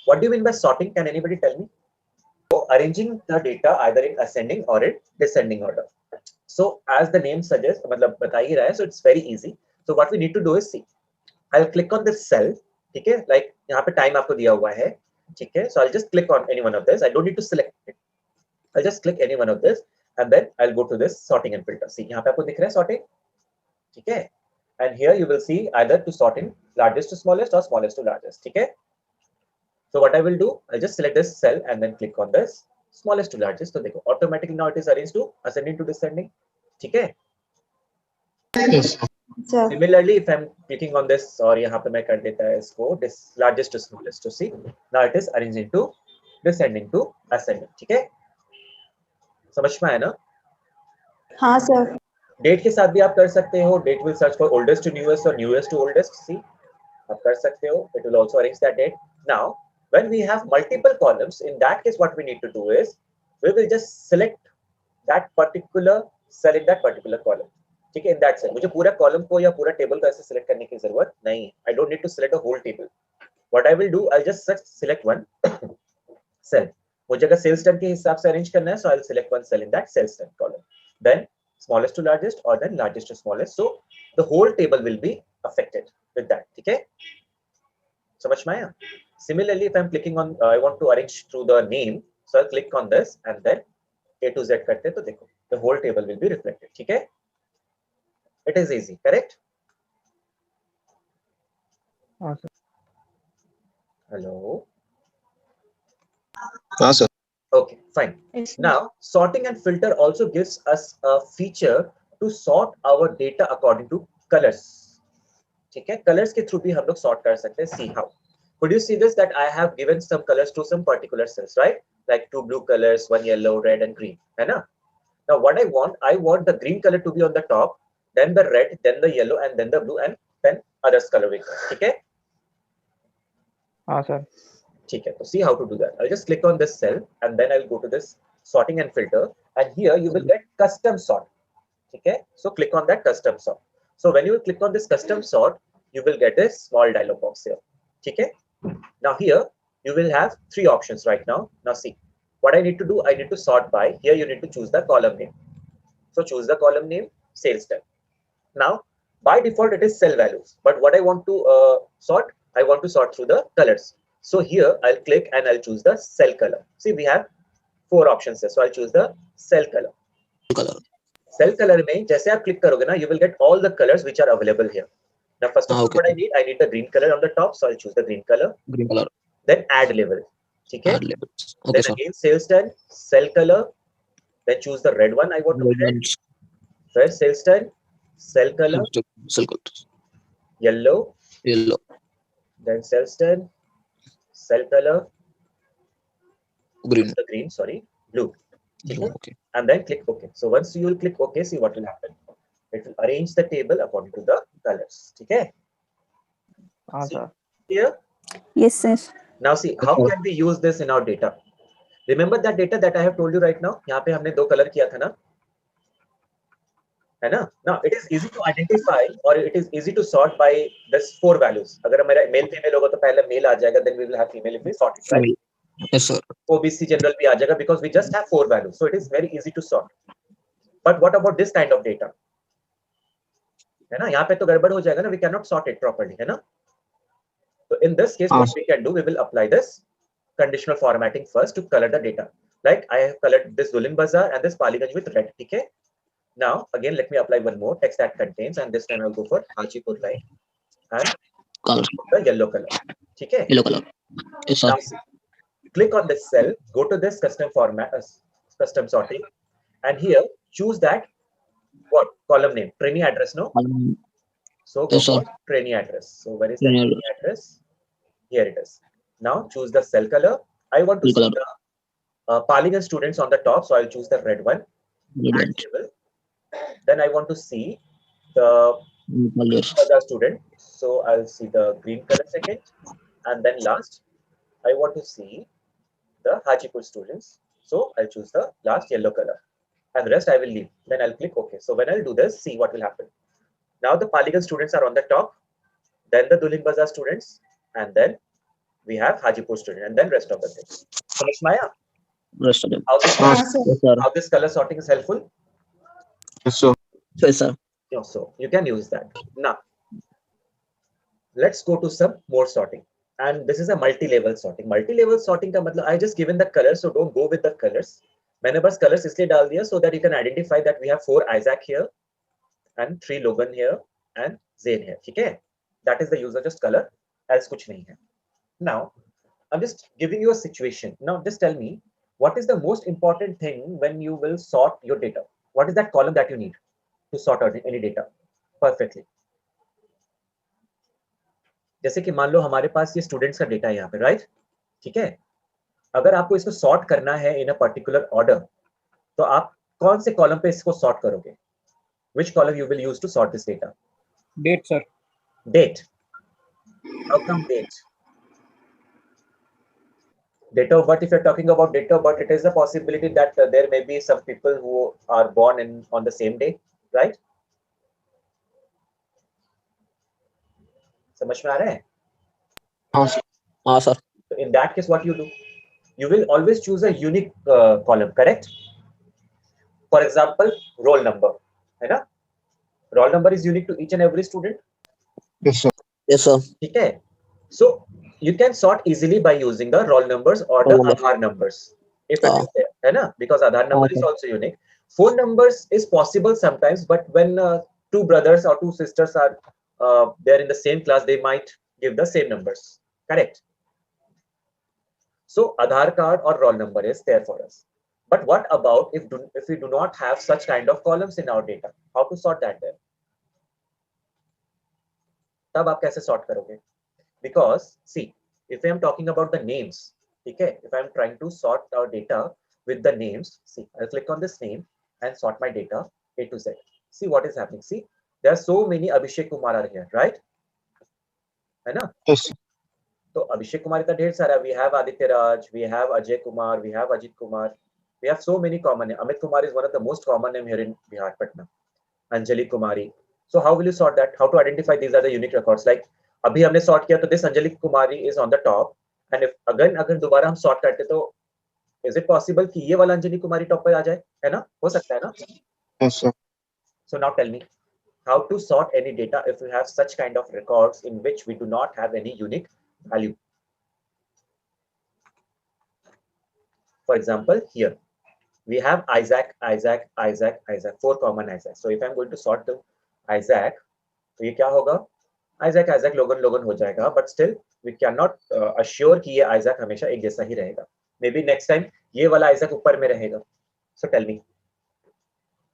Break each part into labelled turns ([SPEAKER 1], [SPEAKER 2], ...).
[SPEAKER 1] What do you mean by sorting? Can anybody tell me? So arranging the data either in ascending or in descending order. So as the name suggests, मतलब बता ही रहा है, so it's very easy. So what we need to do is see. I'll click on this cell. ठीक है? Like यहाँ पे time आपको दिया हुआ है. ठीक है? So I'll just click on any one of this. I don't need to select it. I'll just click any one of this and then I'll go to this sorting and filter. See यहाँ पे आपको दिख रहा है sorting. ठीक है? And here you will see either to sort in largest to smallest or smallest to largest. ठीक है? So what I will do, I'll just select this cell and then click on this smallest to largest. So देखो automatically now it is arranged to ascending to descending. ठीक है?
[SPEAKER 2] Yes.
[SPEAKER 1] Similarly, if I'm clicking on this और यहाँ पे मैं कर देता है इसको largest to smallest to see, now it is arranging to descending to ascending. ठीक है? समझ में आया ना?
[SPEAKER 3] हाँ सर.
[SPEAKER 1] डेट के साथ भी आप कर सकते हो. That will search for oldest to newest or newest to oldest. See, आप कर सकते हो. It will also arrange that date. Now, when we have multiple columns, in that case, what we need to do is we will just select that particular cell in that particular column. ठीक है? In that cell. मुझे पूरा column को या पूरा table को ऐसे select करने की जरूरत नहीं है. I don't need to select a whole table. What I will do, I'll just select one cell. मुझे अगर sales done के हिसाब से arrange करना है, so I'll select one cell in that sales done column. Then smallest to largest or then largest to smallest. So the whole table will be affected with that. ठीक है? समझ में आया? Similarly, if I'm clicking on, I want to arrange through the name, so I'll click on this and then A to Z करते तो देखो, the whole table will be reflected. ठीक है? It is easy, correct?
[SPEAKER 2] Awesome.
[SPEAKER 1] Hello.
[SPEAKER 4] Sir.
[SPEAKER 1] Okay, fine. Now, sorting and filter also gives us a feature to sort our data according to colors. ठीक है? Colors के through भी हम लोग sort कर सकते हैं. See how? Could you see this? That I have given some colors to some particular cells, right? Like 2 blue colors, 1 yellow, red, and green. है ना? Now, what I want the green color to be on the top, then the red, then the yellow, and then the blue, and then others color will come. ठीक है?
[SPEAKER 2] हाँ sir.
[SPEAKER 1] ठीक है, तो see how to do that. I'll just click on this cell and then I'll go to this sorting and filter, and here you will get custom sort. ठीक है? So click on that custom sort. So when you click on this custom sort, you will get a small dialog box here. ठीक है? Now here you will have 3 options right now. Now see, what I need to do, I need to sort by. Here you need to choose the column name. So choose the column name, sales done. Now by default it is cell values, but what I want to sort, I want to sort through the colors. So here I'll click and I'll choose the cell color. See, we have 4 options here. So I'll choose the cell color. Cell color में जैसे आप click करोगे ना, you will get all the colors which are available here. Now first of all, what I need the green color on the top, so I'll choose the green color.
[SPEAKER 4] Green color.
[SPEAKER 1] Then add label. ठीक है?
[SPEAKER 4] Add labels. Okay,
[SPEAKER 1] then
[SPEAKER 4] sir.
[SPEAKER 1] again sales done, cell color. Then choose the red one I want to add. First sales done, cell color.
[SPEAKER 4] Cell color.
[SPEAKER 1] Yellow.
[SPEAKER 4] Yellow.
[SPEAKER 1] Then sales done, cell color.
[SPEAKER 4] Green.
[SPEAKER 1] The green, sorry, blue.
[SPEAKER 4] Blue. Okay.
[SPEAKER 1] And then click OK. So once you will click OK, see what will happen. It will arrange the table according to the colors. Okay.
[SPEAKER 2] हाँ sir.
[SPEAKER 1] Here.
[SPEAKER 3] Yes sir.
[SPEAKER 1] Now see, how can we use this in our data? Remember that data that I have told you right now? यहाँ पे हमने 2 colour किया था ना? है ना? Now it is easy to identify or it is easy to sort by this 4 values. अगर हमारा male female होगा तो पहले male आ जाएगा, then we will have female if we sort it, right?
[SPEAKER 4] Yes sir.
[SPEAKER 1] OBC general भी आ जाएगा because we just have 4 values, so it is very easy to sort. But what about this kind of data? है ना? यहाँ पे तो गड़बड़ हो जाएगा ना, we cannot sort it properly, है ना? So in this case, what we can do, we will apply this conditional formatting first to color the data. Like I have colored this Dulin Bazaar and this Paliganj with red. Okay. Now again, let me apply one more text that contains, and this time I'll go for Hajipur line and
[SPEAKER 4] Color.
[SPEAKER 1] the yellow color. Okay.
[SPEAKER 4] Yellow color. Yes sir.
[SPEAKER 1] Now see, click on this cell, go to this custom format, custom sorting, and here choose that what column name, trainee address, no? So go
[SPEAKER 4] Yes,
[SPEAKER 1] for
[SPEAKER 4] sir.
[SPEAKER 1] trainee address. So where is the
[SPEAKER 4] Trainee
[SPEAKER 1] trainee address? Here it is. Now choose the cell color. I want to
[SPEAKER 4] Cell
[SPEAKER 1] see the Paligan students on the top, so I'll choose the red one.
[SPEAKER 4] Red.
[SPEAKER 1] Label. Then I want to see the
[SPEAKER 4] Colors.
[SPEAKER 1] other student, so I'll see the green color second, and then last I want to see the Hajipur students, so I'll choose the last yellow color, and the rest I will leave. Then I'll click OK. So when I'll do this, see what will happen. Now the Paligan students are on the top, then the Dulin Bazaar students, and then we have Hajipur student, and then rest of the things. समझ में आया?
[SPEAKER 4] Rest of them.
[SPEAKER 1] How this,
[SPEAKER 3] हाँ sir
[SPEAKER 4] Yes, sir.
[SPEAKER 1] how this color sorting is helpful?
[SPEAKER 2] Yes, sir.
[SPEAKER 4] Yes, sir.
[SPEAKER 1] Yeah, so you can use that. Now, let's go to some more sorting. And this is a multi-level sorting. Multi-level sorting का मतलब I just given the colors, so don't go with the colors. मैंने बस colors इसलिए डाल दिया so that you can identify that we have 4 Isaac here and 3 Logan here and Zain here. ठीक है? That is the use of just color. Else कुछ नहीं है. Now, I'm just giving you a situation. Now, just tell me, what is the most important thing when you will sort your data? What is that column that you need to sort out any data perfectly? जैसे कि मान लो हमारे पास ये students का data है यहाँ पे, right? ठीक है, अगर आपको इसको सॉर्ट करना है इन अ पर्टिकुलर ऑर्डर, तो आप कौन से कॉलम पे इसको सॉर्ट करोगे? Which column you will use to sort this data?
[SPEAKER 2] Date, sir.
[SPEAKER 1] Date. How come date? Date of birth, if you're talking about date of birth, it is a possibility that there may be some people who are born on the same day, right? समझ में आ रहा है?
[SPEAKER 4] हाँ sir.
[SPEAKER 1] So in that case, what you do? You will always choose a unique column, correct? For example, roll number, है ना? Roll number is unique to each and every student.
[SPEAKER 2] Yes, sir.
[SPEAKER 4] Yes, sir.
[SPEAKER 1] ठीक है? So you can sort easily by using the roll numbers or the
[SPEAKER 4] Roll number.
[SPEAKER 1] Aadhaar numbers, if it is there, है ना? Because Aadhaar number is
[SPEAKER 4] Okay.
[SPEAKER 1] also unique. Phone numbers is possible sometimes, but when two brothers or two sisters are they're in the same class, they might give the same numbers, correct? So Aadhaar card or roll number is there for us. But what about if we do not have such kind of columns in our data? How to sort that then? तब आप कैसे sort करोगे? Because see, if I am talking about the names, okay, if I am trying to sort our data with the names, see, I'll click on this name and sort my data A to Z. See what is happening. See, there are so many Abhishek Kumar are here, right? है ना?
[SPEAKER 2] Yes, sir.
[SPEAKER 1] तो अभिषेक कुमार का ढेर सारा. We have Aditya Raj, we have Ajay Kumar, we have Ajit Kumar. We have so many common names. Amit Kumar is one of the most common name here in Bihar, Patna. Anjali Kumari. So how will you sort that? How to identify these are the unique records? Like अभी हमने sort किया तो this Anjali Kumari is on the top. And if अगर दोबारा हम sort करते तो is it possible कि ये वाला अंजलि कुमारी टॉप पे आ जाए? है ना? हो सकता है ना?
[SPEAKER 2] Yes, sir.
[SPEAKER 1] So now tell me, how to sort any data if we have such kind of records in which we do not have any unique value? For example, here we have Isaac, 4 common Isaac. So if I'm going to sort the Isaac, तो ये क्या होगा? Isaac, Logan हो जाएगा. But still, we cannot assure कि ये Isaac हमेशा एक जैसा ही रहेगा. Maybe next time ये वाला Isaac ऊपर में रहेगा. So tell me,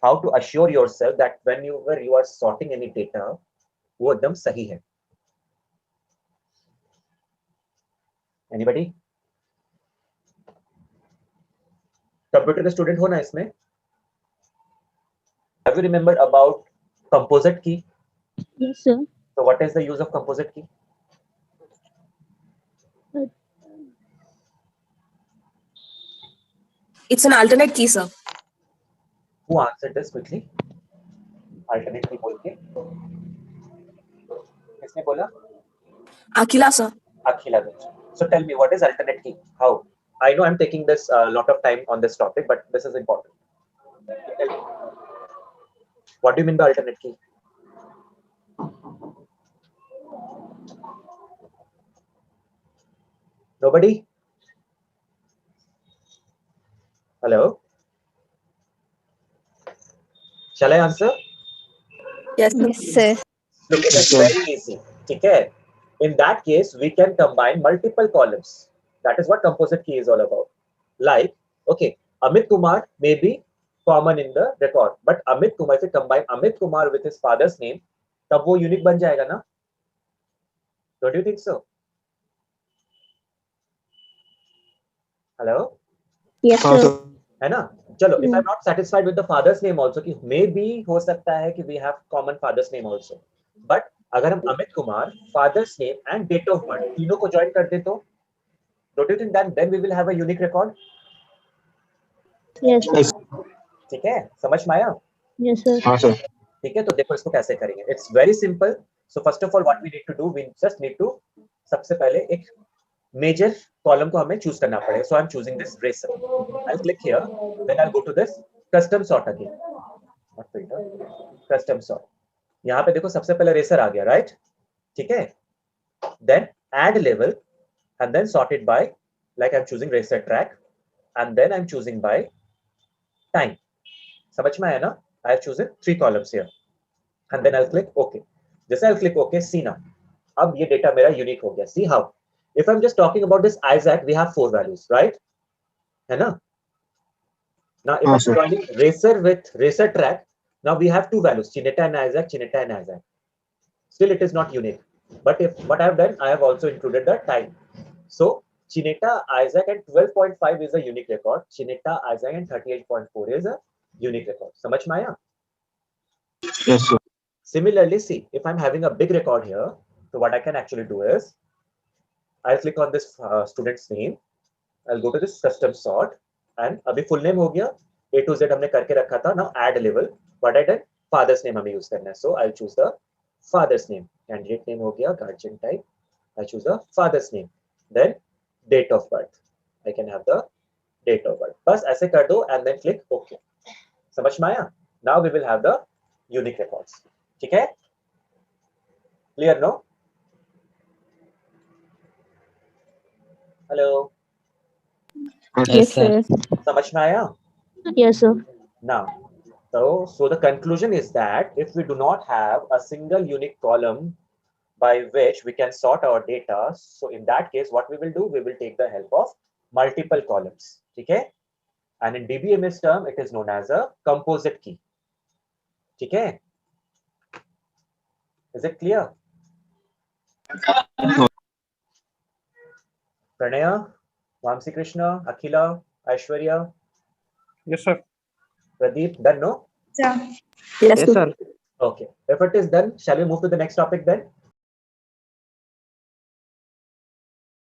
[SPEAKER 1] how to assure yourself that when you are sorting any data, वो एकदम सही है? Anybody? कंप्यूटर के स्टूडेंट हो ना इसमें? Have you remembered about composite key?
[SPEAKER 3] Yes, sir.
[SPEAKER 1] So what is the use of composite key?
[SPEAKER 5] It's an alternate key, sir.
[SPEAKER 1] Who answered this quickly? Alternate key बोल के किसने बोला?
[SPEAKER 5] Akila, sir.
[SPEAKER 1] Akhila. So tell me, what is alternate key? How? I know I'm taking this lot of time on this topic, but this is important. Tell me. What do you mean by alternate key? Nobody? Hello? Shall I answer?
[SPEAKER 5] Yes, sir.
[SPEAKER 3] Yes, sir.
[SPEAKER 1] Look, it's very easy. Okay. In that case, we can combine multiple columns. That is what composite key is all about. Like, okay, Amit Kumar may be common in the record, but Amit Kumar, if you combine Amit Kumar with his father's name, तब वो unique बन जाएगा ना? Don't you think so? Hello?
[SPEAKER 3] Yes,
[SPEAKER 2] हाँ,
[SPEAKER 3] sir.
[SPEAKER 2] sir.
[SPEAKER 1] है ना? चलो, if I'm not satisfied with the father's name also, कि maybe हो सकता है कि we have common father's name also, but अगर हम Amit Kumar, father's name and date of birth तीनों को join कर दे तो, don't you think that then we will have a unique record?
[SPEAKER 3] Yes,
[SPEAKER 2] Yes.
[SPEAKER 1] ठीक है? समझ में आया?
[SPEAKER 3] yes, sir.
[SPEAKER 2] हाँ, sir.
[SPEAKER 1] ठीक है, तो देखो इसको कैसे करेंगे. It's very simple. So first of all, what we need to do, we just need to सबसे पहले एक मेजर कॉलम को हमें चूज करना पड़ेगा. So I'm choosing this racer. I'll click here. Then I'll go to this custom sort again. Not filter. Custom sort. यहाँ पे देखो सबसे पहले रेसर आ गया, राइट? ठीक है. Then add level and then sort it by, like I'm choosing racer track, and then I'm choosing by time. समझ में आया ना? I have chosen 3 columns here, and then I'll click OK. जैसे I'll click OK, see now. अब ये data मेरा unique हो गया. See how? If I'm just talking about this Isaac, we have 4 values, right? है ना? Now if I'm joining racer with racer track, now we have 2 values, Chineta and Isaac, Chineta and Isaac. Still it is not unique. But if what I have done, I have also included the time. So Chineta, Isaac and 12.5 is a unique record. Chineta, Isaac and 38.4 is a unique record. समझ में आया?
[SPEAKER 2] Yes, sir.
[SPEAKER 1] Similarly, see, if I'm having a big record here, so what I can actually do is, I'll click on this student's name. I'll go to this custom sort, and अभी full name हो गया. A to Z हमने करके रखा था. Now add level. What I did? Father's name हमें use करना है. So I'll choose the father's name. Candidate name हो गया. Guardian type. I choose the father's name. Then date of birth. I can have the date of birth. बस ऐसे कर दो and then click OK. समझ में आया? Now we will have the unique records. ठीक है? Clear, no? Hello.
[SPEAKER 3] Yes, sir.
[SPEAKER 1] समझ में आया?
[SPEAKER 3] Yes, sir.
[SPEAKER 1] Now, so the conclusion is that if we do not have a single unique column by which we can sort our data, so in that case, what we will do, we will take the help of multiple columns. Okay? And in DBMS term, it is known as a composite key. Okay? Is it clear? Pranaya, Vamsi Krishna, Akhila, Aishwarya.
[SPEAKER 2] Yes, sir.
[SPEAKER 1] Pradeep, done, no?
[SPEAKER 5] Yes,
[SPEAKER 4] Yes,
[SPEAKER 5] sir.
[SPEAKER 4] sir.
[SPEAKER 1] Okay. If it is done, shall we move to the next topic then?